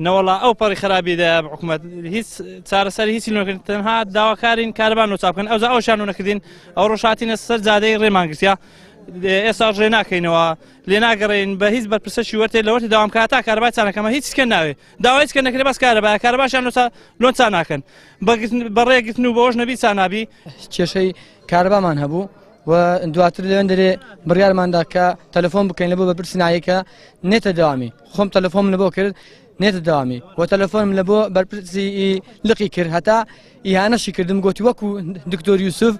نەوەڵا ئەو پەڕی خراپیدا حکوومەت هیچ چارەسەری هیچی نەکردن تەنها داواکارین کارەبان و چاپکەن ئەوزا ئەوشان نەکردین ئەو ڕۆژهاتینە سەر جادەی ڕێمان گرتیا ئێستا ڕێ ناکەینەوە لێ ناگەڕێین بە هیچ بەرپرسەشی وەرتێ لەوەرتی داوامکە تا کارەبای چانەکەمە هیچ کە ناوێ داوای کە نەکرێ بەس کارەباشان لۆن چا ناکەن بەڕێگرتن و بەەوەش نەبی چانابی کێشەی کارەبامان هەبوو و دواتر لەوێن دەرێ بڕیارماندا کە تەلەفۆن بکەین لە بۆ بەرپرسی نایەکە نێتە داوامی خۆم تەلەفۆنم لە بۆ کرد نێتە داوامی و تەلەفۆنم لە بۆ بەرپرسی لقی کرد هەتا ئیهانەشی کردم گوتی وەکو دکتۆر یوسف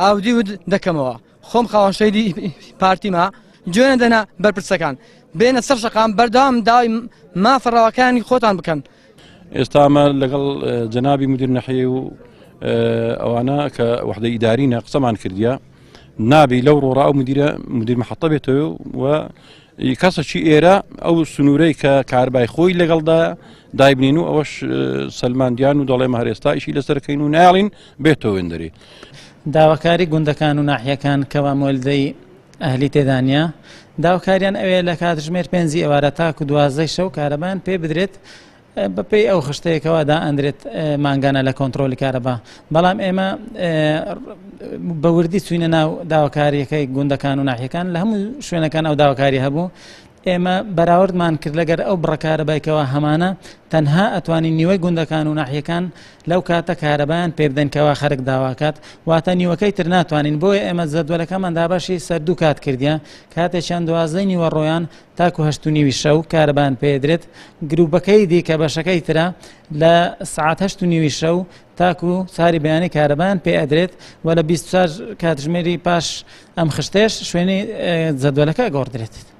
ئاودی ود دەکەمەوە خۆم خاوەنشەیدی پارتیما گوێنە دەنا بەرپرسەکان بێنە سەر شەقام بەردەوام داوای مافەڕەوەکانی خۆتان بکەن. ئێستا ئەمە لەگەڵ جەنابی مدیر نەحیە و ئەوانە کە وحدەی ئیدارینە قسەمان کردیە نابی لەو ڕۆڕا ئەو مدیر محەتە بێتەوە و کەسەکی ئێرە ئەو سنوورەی کە کاربای خۆی لەگەڵدا دایبنین و ئەوەش سەلماندیان و دەڵێمە هەرێستا ئیشی لەسەرکەین و ناڵین بێتەوە وێندەری داواکاری گوندەکان و ناحیەکان کەوا مۆلدەی ئەهلی تێدانیا داواکاریان ئەوێ لە کاتژمێر 5 ئێوارە تاکو 12 شەو کارەبان پێ بدرێت بەپێی ئەو خشتەیەکەوەدا ئەندرێت مانگانە لە کۆنتترۆلی کارەبا بەڵام ئێمە بەوردی چوینە ناو داواکاریەکەی گوندەکان و ناحیەکان لە هەموو شوێنەکان ئەو داواکاری هەبوو ئێمە بەراوردمان کرد لەگەر ئەو بڕەکارەبایکەوە هەمانە تەنها ئەتوانین نیوەی گوندەکان و ناحیەکان لەو کاتە کارەبایان پێ بدەنکەوە خەرک داواکات واتە نیوەکەی تر ناتوانین بۆیە ئێمە جەدوەلەکەمان دابەشی سەر دوو کات کردیە کاتێکیان 12 نیوە ڕۆیان تاکو 8 شەو کارەبان پێدرێت گروپەکەی دیکە بەشەکەی ترە لە سعات 8 شەو تاکو ساری بەیانی کارەبان پێ ئەدرێت و لە 24 کاتژمێری پاش ئەم خشتێش شوێنی جەدوەلەکە گۆڕدرێت.